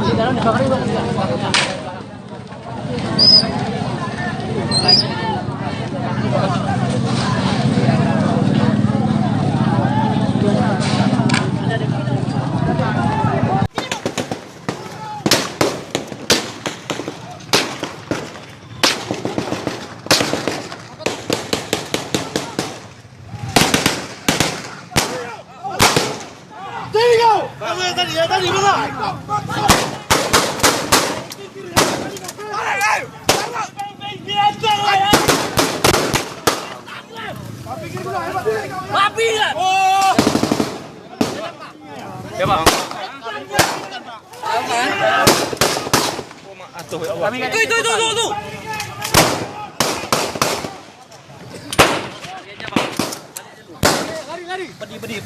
Tuh.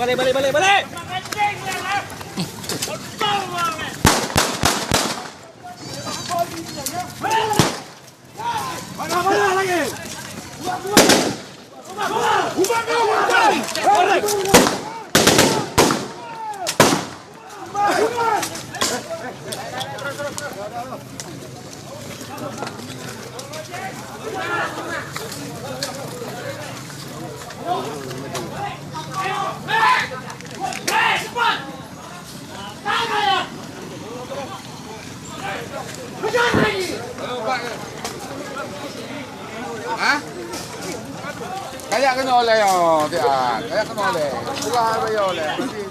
Balik. Mana lagi? Hah? Kaya kena oleh oh, dia. Kaya kena oleh. Pulang apa ya oleh. Nanti